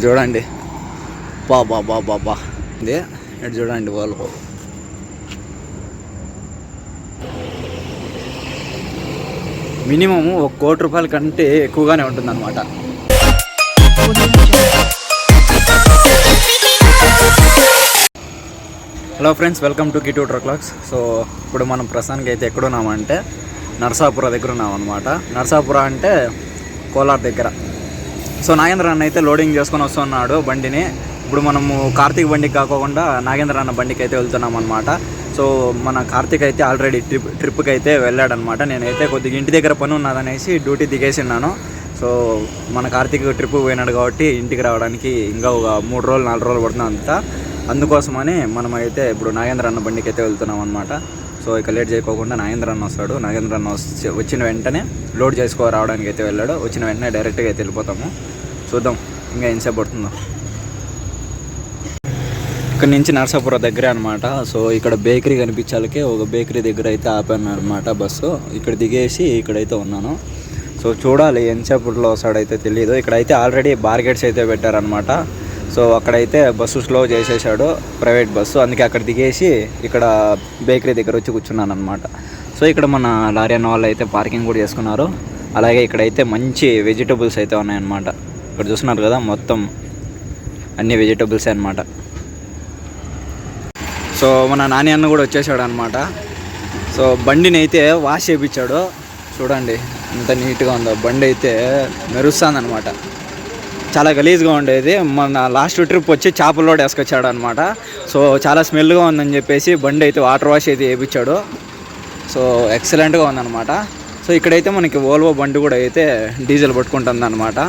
చూడండి బాబా బాబా బాబా ఇదే ఇటు చూడండి వోల్వో. మినిమము ₹1 కోటి కంటే ఎక్కువగానే ఉంటుంది అనమాట. హలో ఫ్రెండ్స్, వెల్కమ్ టు కిటూ ట్రక్లాక్స్. సో ఇప్పుడు మనం ప్రస్తుతానికి అయితే ఎక్కడున్నామంటే నరసాపుర దగ్గర ఉన్నామన్నమాట. నరసాపుర అంటే కోలార్ దగ్గర. సో నాగేంద్ర అన్న అయితే లోడింగ్ చేసుకొని వస్తున్నాడు బండిని. ఇప్పుడు మనము కార్తీక్ బండికి కాకుండా నాగేంద్ర అన్న బండికి అయితే వెళ్తున్నాం అనమాట. సో మన కార్తీక్ అయితే ఆల్రెడీ ట్రిప్కి అయితే వెళ్ళాడనమాట. నేనైతే కొద్దిగా ఇంటి దగ్గర పని ఉన్నదనేసి డ్యూటీ దిగేసిన్నాను. సో మన కార్తీక్ ట్రిప్కి పోయినాడు కాబట్టి ఇంటికి రావడానికి ఇంకా ఒక 3 రోజులు 4 రోజులు పడుతుంది అంతా. అందుకోసమని మనం అయితే ఇప్పుడు నాగేంద్ర అన్న బండికి అయితే వెళ్తున్నాం అనమాట. సో ఇక లేట్ చేయకోకుండా నాగేంద్ర అన్న వస్తాడు. నాగేంద్ర అన్న వచ్చిన వెంటనే లోడ్ చేసుకో రావడానికి అయితే వెళ్ళాడు. వచ్చిన వెంటనే డైరెక్ట్గా అయితే వెళ్ళిపోతాము. చూద్దాం ఇంకా ఎంతసేపు పడుతుందో. ఇక్కడ నుంచి నరసాపుర దగ్గరే అనమాట. సో ఇక్కడ బేకరీ కనిపించాలకే ఒక బేకరీ దగ్గర అయితే ఆపాను అనమాట బస్సు. ఇక్కడ దిగేసి ఇక్కడైతే ఉన్నాను. సో చూడాలి ఎంతసేపులో వస్తాడైతే తెలియదు. ఇక్కడైతే ఆల్రెడీ బార్గెట్స్ అయితే పెట్టారనమాట. సో అక్కడైతే బస్సు స్లో చేసేసాడు, ప్రైవేట్ బస్సు. అందుకే అక్కడ దిగేసి ఇక్కడ బేకరీ దగ్గర వచ్చి కూర్చున్నాను అనమాట. సో ఇక్కడ మన లారీ అన్న వాళ్ళు అయితే పార్కింగ్ కూడా చేసుకున్నారు. అలాగే ఇక్కడైతే మంచి వెజిటబుల్స్ అయితే ఉన్నాయన్నమాట. ఇక్కడ చూస్తున్నారు కదా, మొత్తం అన్ని వెజిటబుల్సే అనమాట. సో మన నాని అన్న కూడా వచ్చేసాడు అనమాట. సో బండిని అయితే వాష్ చేయించాడు. చూడండి ఎంత నీట్గా ఉందో. బండి అయితే మెరుస్తుంది అనమాట. చాలా గలీజ్గా ఉండేది. మన లాస్ట్ ట్రిప్ వచ్చి చేపల లోడ్ వేసుకొచ్చాడు అనమాట. సో చాలా స్మెల్గా ఉందని చెప్పేసి బండి అయితే వాటర్ వాష్ అయితే వేయించాడు. సో ఎక్సలెంట్గా ఉందన్నమాట. సో ఇక్కడైతే మనకి వోల్వో బండి కూడా అయితే డీజిల్ పట్టుకుంటుంది అనమాట.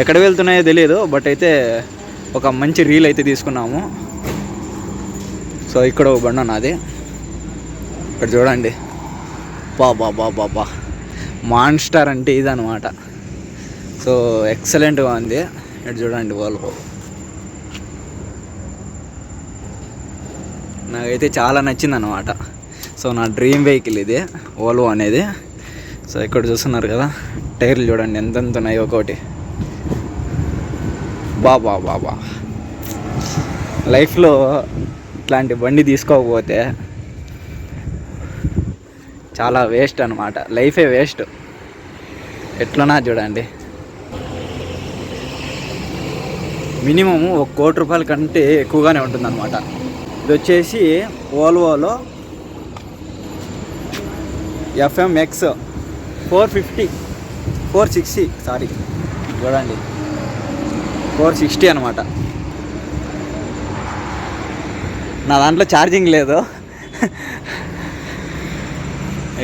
ఎక్కడ వెళ్తున్నాయో తెలియదు, బట్ అయితే ఒక మంచి రీల్ అయితే తీసుకున్నాము. సో ఇక్కడ ఒక బండి ఉన్నది. ఇక్కడ చూడండి బాబా బాబా బా మాన్స్టర్ అంటే ఇదనమాట. సో ఎక్సలెంట్గా ఉంది. ఇక్కడ చూడండి వోల్వో. నాకైతే చాలా నచ్చింది అనమాట. సో నా డ్రీమ్ వెహికల్ ఇది వోల్వో అనేది. సో ఇక్కడ చూస్తున్నారు కదా, టైర్లు చూడండి ఎంతెంత ఉన్నాయి ఒక్కోటి. బాబా బాబా లైఫ్లో ఇట్లాంటి బండి తీసుకోకపోతే చాలా వేస్ట్ అనమాట. లైఫే వేస్ట్. ఎట్లనా చూడండి. మినిమము ₹1 కోటి కంటే ఎక్కువగానే ఉంటుందన్నమాట. ఇది వచ్చేసి వోల్వోలో FMX 460 సారీ చూడండి 460 అనమాట. నా దాంట్లో ఛార్జింగ్ లేదు.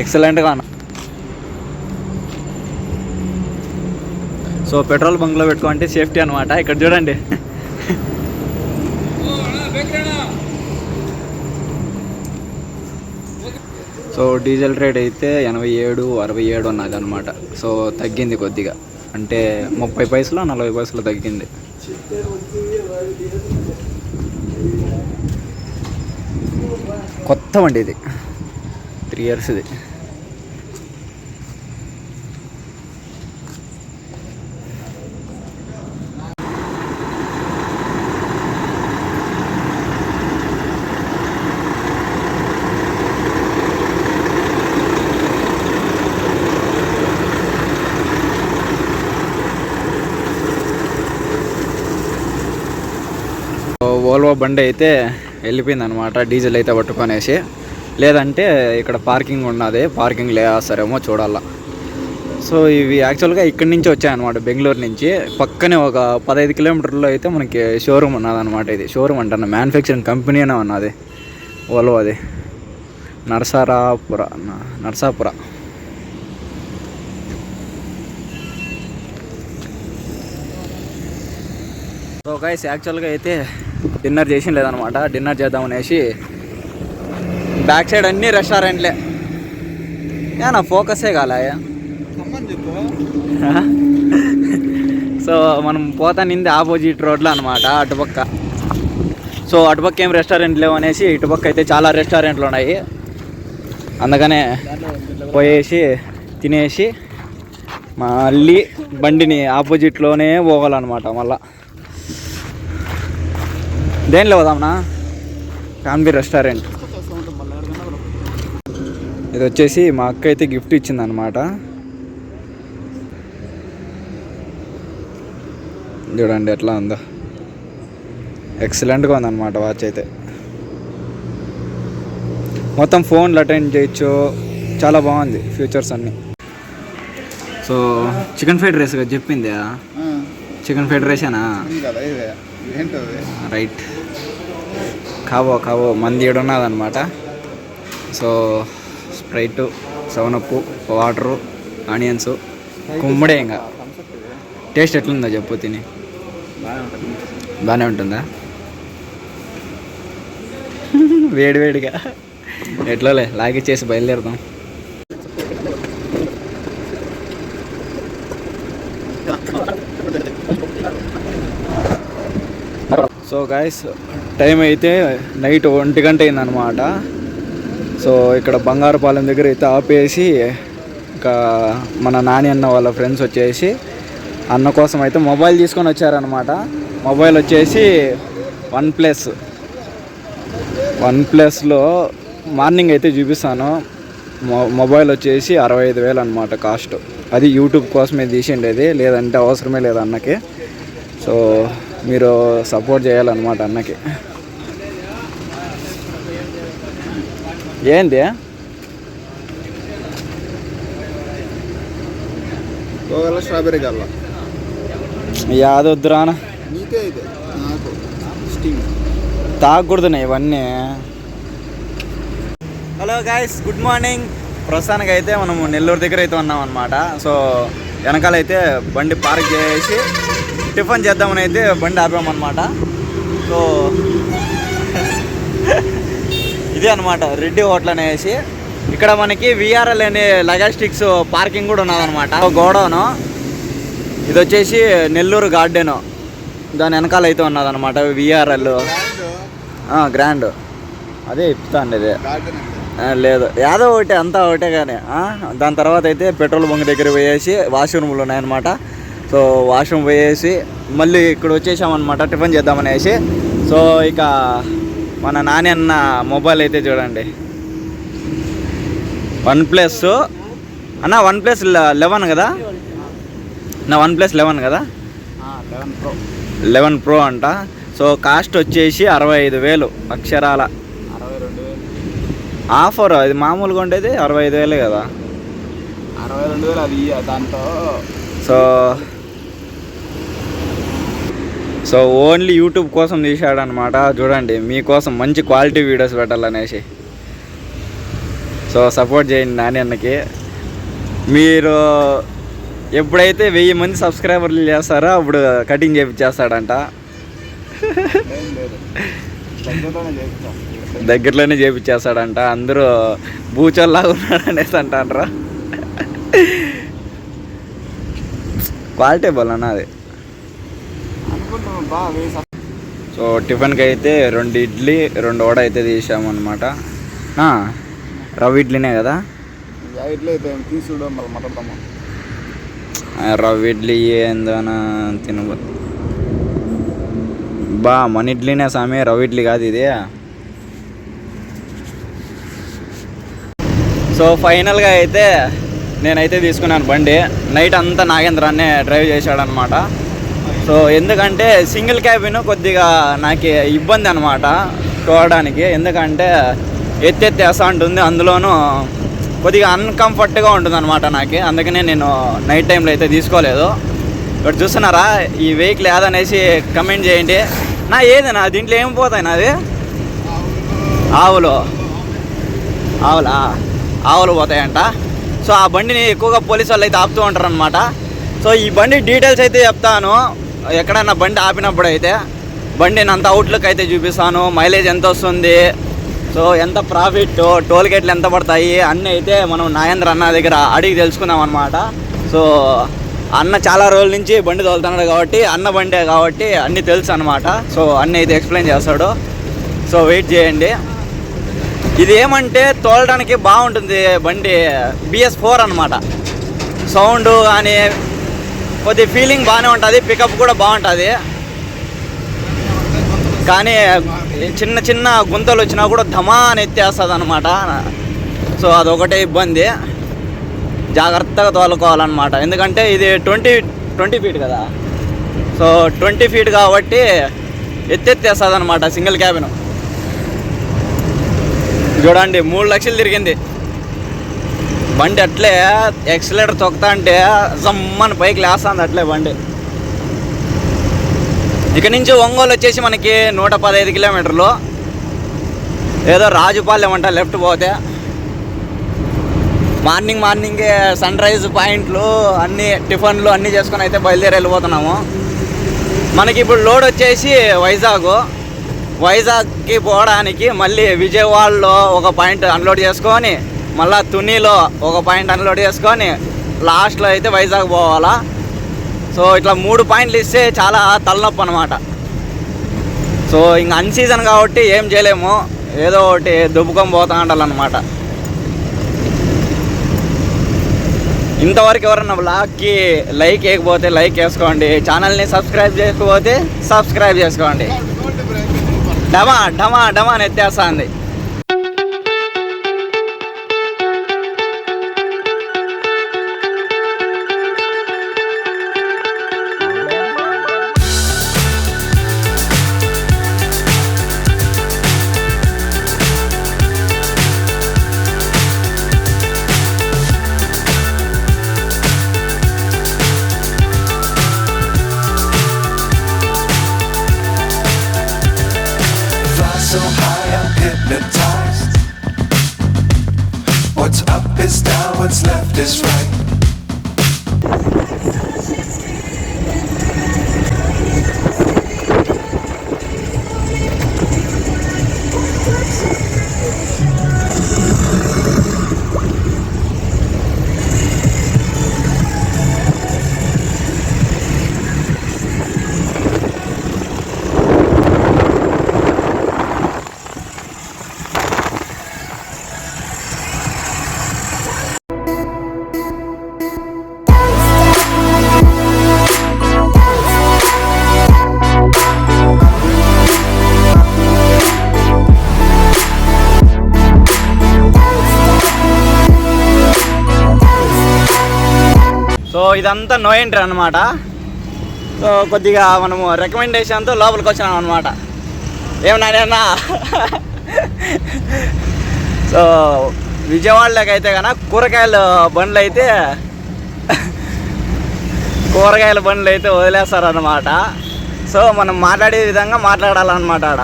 ఎక్సలెంట్గా ఉన్నా. సో పెట్రోల్ బంక్లో పెట్టుకోండి సేఫ్టీ అనమాట. ఇక్కడ చూడండి సో డీజిల్ రేట్ అయితే 87, 67 ఉన్నది అనమాట. సో తగ్గింది కొద్దిగా, అంటే 30 పైసలు 40 పైసలు తగ్గింది. కొత్త బండి ఇది, 3 years ఇది. వోల్వో బండి అయితే వెళ్ళిపోయింది అనమాట, డీజిల్ అయితే పట్టుకొనేసి. లేదంటే ఇక్కడ పార్కింగ్ ఉన్నది, పార్కింగ్ లేస్తారేమో చూడాల. సో ఇవి యాక్చువల్గా ఇక్కడి నుంచి వచ్చాయన్నమాట, బెంగళూరు నుంచి. పక్కనే ఒక 15 కిలోమీటర్లో అయితే మనకి షోరూమ్ ఉన్నదన్నమాట. ఇది షోరూమ్ అంటున్నా, మ్యానుఫ్యాక్చరింగ్ కంపెనీ అనే ఉన్నది వోల్వో. అది నరసాపుర. సో గైస్ యాక్చువల్గా అయితే డిన్నర్ చేసి లేదనమాట. డిన్నర్ చేద్దామనేసి బ్యాక్ సైడ్ అన్నీ రెస్టారెంట్లే. నా ఫోకసే కాలాయా. సో మనం పోతానింది ఆపోజిట్ రోడ్లో అనమాట, అటుపక్క. సో అటుపక్క ఏం రెస్టారెంట్ లేవు అనేసి ఇటుపక్క అయితే చాలా రెస్టారెంట్లు ఉన్నాయి. అందుకనే పోయేసి తినేసి మళ్ళీ బండిని ఆపోజిట్లోనే పోవాలన్నమాట. మళ్ళీ దేనిలో పోదాంనా? Family restaurant. ఇది వచ్చేసి మా అక్క అయితే గిఫ్ట్ ఇచ్చిందనమాట. చూడండి ఎట్లా ఉందో, ఎక్సలెంట్గా ఉందన్నమాట వాచ్ అయితే. మొత్తం ఫోన్లు అటెండ్ చేయొచ్చు, చాలా బాగుంది ఫీచర్స్ అన్నీ. సో చికెన్ ఫ్రైడ్ రైస్ కదా చెప్పింది, చికెన్ ఫ్రైడ్ రైసేనా? రైట్, కావో కావో మంది ఏడున్నదనమాట. So Sprite, 7up, water, onions, కుమ్మడే. ఇంకా టేస్ట్ ఎట్లుందో చెప్పు తిని. బాగానే ఉంటుందా? వేడివేడిగా ఎట్లోలే లాగిచ్చేసి బయలుదేరుదాం. సో గాయస్, టైం అయితే నైట్ 1 గంట అయిందనమాట. సో ఇక్కడ బంగారుపాలెం దగ్గర అయితే ఆపేసి, ఇంకా మన నాని అన్న వాళ్ళ ఫ్రెండ్స్ వచ్చేసి అన్న కోసం అయితే మొబైల్ తీసుకొని వచ్చారనమాట. మొబైల్ వచ్చేసి వన్ ప్లస్లో మార్నింగ్ అయితే చూపిస్తాను. మొబైల్ వచ్చేసి 65,000 అనమాట కాస్ట్. అది యూట్యూబ్ కోసమే తీసిండేది, లేదంటే అవసరమే లేదు అన్నకి. సో మీరు సపోర్ట్ చేయాలన్నమాట అన్నకి. ఏంది స్ట్రాబెర్రీ కల్లా యాదొద్దురాన తాగకూడదునా ఇవన్నీ. Hello guys, good morning. ప్రస్తుతానికి అయితే మనం నెల్లూరు దగ్గర అయితే ఉన్నాం అనమాట. సో వెనకాలైతే బండి పార్క్ చేసి టిఫిన్ చేద్దామని అయితే బండి ఆపామన్నమాట. సో ఇదే అనమాట రెడ్డి హోటల్ అనేసి. ఇక్కడ మనకి విఆర్ఎల్ అనే లాజిస్టిక్స్ పార్కింగ్ కూడా ఉన్నదనమాట. గోడౌను ఇది వచ్చేసి నెల్లూరు గార్డెను, దాని వెనకాల అయితే ఉన్నదనమాట విఆర్ఎల్ గ్రాండ్. అదే ఇప్పుతాండి ఇది లేదు యాదో ఒకటే, అంతా ఒకటే. కానీ దాని తర్వాత అయితే పెట్రోల్ బంక్ దగ్గర పోయేసి వాష్రూమ్లు ఉన్నాయన్నమాట. సో వాష్రూమ్ పోయేసి మళ్ళీ ఇక్కడ వచ్చేసామన్నమాట టిఫిన్ చేద్దామనేసి. సో ఇక మన నాని అన్న మొబైల్ అయితే చూడండి, OnePlus అన్న, OnePlus 11 కదా నా? OnePlus 11 కదా, 11 Pro అంట. సో కాస్ట్ వచ్చేసి 65,000 అక్షరాల. 62,000 ఆఫర్. అది మామూలుగా ఉండేది 65,000 కదా, 62,000 అది దాంతో. సో ఓన్లీ యూట్యూబ్ కోసం తీసాడనమాట. చూడండి, మీకోసం మంచి క్వాలిటీ వీడియోస్ పెట్టాలనేసి. సో సపోర్ట్ చేయండి నాని అన్నకి. మీరు ఎప్పుడైతే 1000 మంది సబ్స్క్రైబర్లు చేస్తారో అప్పుడు కటింగ్ చేయించేస్తాడంట. దగ్గరలోనే చేయించేస్తాడంట. అందరూ బూచల్లాగా ఉన్నాడు అనేసి అంటారా. క్వాలిటీ బాగా అది. సో టిఫిన్కి అయితే 2 ఇడ్లీ 2 వడ అయితే తీసామన్నమాట. రవ్వ ఇడ్లీనే కదా, రవ్వ ఇడ్లీ ఏందోనా తినబో. మన ఇడ్లీనే సామి, రవ్వ ఇడ్లీ కాదు ఇది. సో ఫైనల్గా అయితే నేనైతే తీసుకున్నాను బండి. నైట్ అంతా నాగేంద్రాన్నే డ్రైవ్ చేశాడనమాట. సో ఎందుకంటే సింగిల్ క్యాబిన్ కొద్దిగా నాకు ఇబ్బంది అనమాట తోడడానికి. ఎందుకంటే ఎత్తేస్తా ఉంటుంది, అందులోనూ కొద్దిగా అన్కంఫర్ట్గా ఉంటుంది అనమాట నాకు. అందుకనే నేను నైట్ టైంలో అయితే తీసుకోలేదు. ఇప్పుడు చూస్తున్నారా ఈ వెహికల్ ఏదనేసి కమెంట్ చేయండి. ఏదైనా దీంట్లో ఏం పోతాయి నాది? ఆవులు పోతాయంట. సో ఆ బండిని ఎక్కువగా పోలీసు వాళ్ళు అయితే ఆపుతూ ఉంటారు అనమాట. సో ఈ బండి డీటెయిల్స్ అయితే చెప్తాను. ఎక్కడైనా బండి ఆపినప్పుడు అయితే బండిని అంత అవుట్లుక్ అయితే చూపిస్తాను. మైలేజ్ ఎంత వస్తుంది, సో ఎంత ప్రాఫిట్, టోల్ గేట్లు ఎంత పడతాయి అన్నీ అయితే మనం నాగేంద్ర అన్న దగ్గర అడిగి తెలుసుకుందాం అనమాట. సో అన్న చాలా రోజుల నుంచి బండి తోలుతున్నాడు కాబట్టి, అన్న బండే కాబట్టి అన్నీ తెలుసు అనమాట. సో అన్నీ అయితే ఎక్స్ప్లెయిన్ చేస్తాడు. సో వెయిట్ చేయండి. ఇది ఏమంటే తోలడానికి బాగుంటుంది బండి, BS4 అనమాట. సౌండ్ కానీ కొద్ది ఫీలింగ్ బాగానే ఉంటుంది, పికప్ కూడా బాగుంటుంది. కానీ చిన్న చిన్న గుంతలు వచ్చినా కూడా ధమా అని ఎత్తేస్తుంది అనమాట. సో అదొకటే ఇబ్బంది, జాగ్రత్తగా తోలుకోవాలన్నమాట. ఎందుకంటే ఇది 20 ఫీట్ కదా, సో 20 ఫీట్ కాబట్టి ఎత్తేస్తుంది అనమాట సింగిల్ క్యాబిన్. చూడండి 3 లక్షలు తిరిగింది బండి. అట్లే ఎక్సిలేటర్ తొక్కుతా అంటే జమ్మని పైకి లేస్తుంది అట్లే బండి. ఇక నుంచి ఒంగోలు వచ్చేసి మనకి 115 కిలోమీటర్లు. ఏదో రాజుపాలెం అంట లెఫ్ట్ పోతే. మార్నింగే సన్ రైజ్ పాయింట్లు అన్నీ టిఫిన్లు అన్నీ చేసుకొని అయితే బయలుదేరి వెళ్ళిపోతున్నాము. మనకి ఇప్పుడు లోడ్ వచ్చేసి వైజాగ్కి పోవడానికి మళ్ళీ విజయవాడలో ఒక పాయింట్ అన్లోడ్ చేసుకొని, మళ్ళీ తునిలో ఒక పాయింట్ అన్లోడ్ చేసుకొని లాస్ట్లో అయితే వైజాగ్ పోవాలా. సో ఇట్లా 3 పాయింట్లు ఇస్తే చాలా తలనొప్పి అనమాట. సో ఇంక అన్ సీజన్ కాబట్టి ఏం చేయలేము, ఏదో ఒకటి దుబ్బుకొని పోతా ఉండాలన్నమాట. ఇంతవరకు ఎవరన్నా బ్లాగ్కి లైక్ వేయకపోతే లైక్ వేసుకోండి, ఛానల్ని సబ్స్క్రైబ్ చేయకపోతే సబ్స్క్రైబ్ చేసుకోండి. డమా డమా డమా అని ఎత్తేస్తుంది. So high, I'm hypnotized. What's up is down, what's left is right. So ఇదంతా నో ఎంట్రీ అనమాట. సో కొద్దిగా మనము రికమెండేషన్తో లోపలికి వచ్చినాం అనమాట. ఏమన్నా సో విజయవాడలోకి అయితే కన్నా కూరగాయల బండ్లు అయితే వదిలేస్తారనమాట. సో మనం మాట్లాడే విధంగా మాట్లాడాలన్నమాట ఆడ,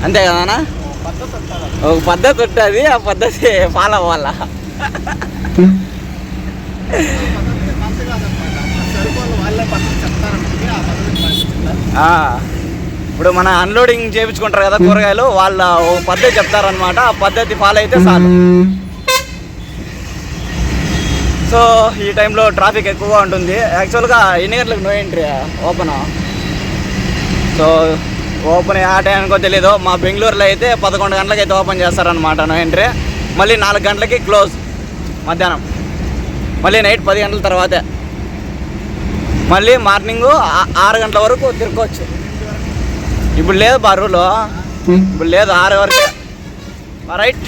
అంతే కదనా? ఒక పద్ధతి ఉంటుంది, ఆ పద్ధతి ఫాలో అవ్వాలా. ఇప్పుడు మన అన్లోడింగ్ చేయించుకుంటారు కదా కూరగాయలు, వాళ్ళ ఒక పద్ధతి చెప్తారనమాట, ఆ పద్ధతి ఫాలో అయితే చాలు. సో ఈ టైంలో ట్రాఫిక్ ఎక్కువగా ఉంటుంది. యాక్చువల్గా ఎన్ని గంటలకు no entry open? So open ఆ టైంకో తెలీదు. మా బెంగళూరులో అయితే 11 గంటలకు అయితే ఓపెన్ చేస్తారనమాట నో ఎంట్రీ. మళ్ళీ 4 గంటలకి క్లోజ్ మధ్యాహ్నం. మళ్ళీ నైట్ 10 గంటల తర్వాతే. మళ్ళీ మార్నింగు 6 గంటల వరకు తిరగవచ్చు. ఇప్పుడు లేదు బరువులో, ఇప్పుడు లేదు 6 వరకే. రైట్.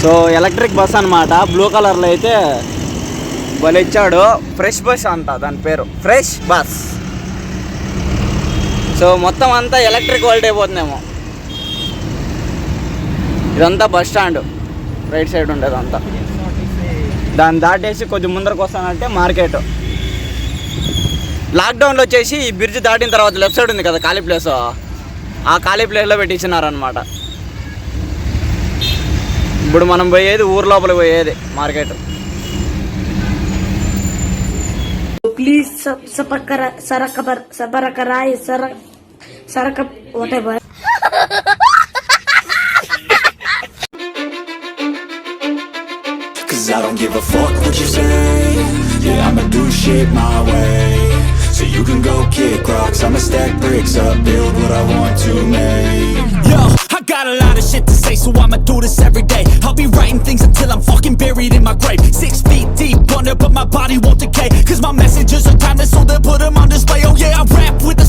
సో ఎలక్ట్రిక్ బస్ అనమాట, బ్లూ కలర్లో అయితే వాళ్ళు ఇచ్చాడు. ఫ్రెష్ బస్ అంట దాని పేరు, ఫ్రెష్ బస్. సో మొత్తం అంతా ఎలక్ట్రిక్ వరల్డ్ అయిపోతుందేమో. ఇదంతా బస్ స్టాండ్ రైట్ సైడ్ ఉండేది అంతా. దాన్ని దాటేసి కొద్ది ముందరకు వస్తానంటే మార్కెట్. లాక్డౌన్లో వచ్చేసి ఈ బ్రిడ్జ్ దాటిన తర్వాత లెఫ్ట్ సైడ్ ఉంది కదా ఖాళీ ప్లేస్, ఆ ఖాళీ ప్లేస్లో పెట్టించినారనమాట. ఇప్పుడు మనం పోయేది ఊరు లోపల పోయేది మార్కెట్. ప్లీజ్ సరక whatever. Cause I don't give a fuck what you say. Yeah, I'ma do shit my way. So you can go kick rocks, I'ma stack bricks up, build what I want to make. Yo, I got a lot of shit to say, so I'ma do this every day. I'll be writing things until I'm fucking buried in my grave. 6 feet deep under, but my body won't decay. Cause my messages are timeless, so they'll put them on display. Oh yeah, I rap with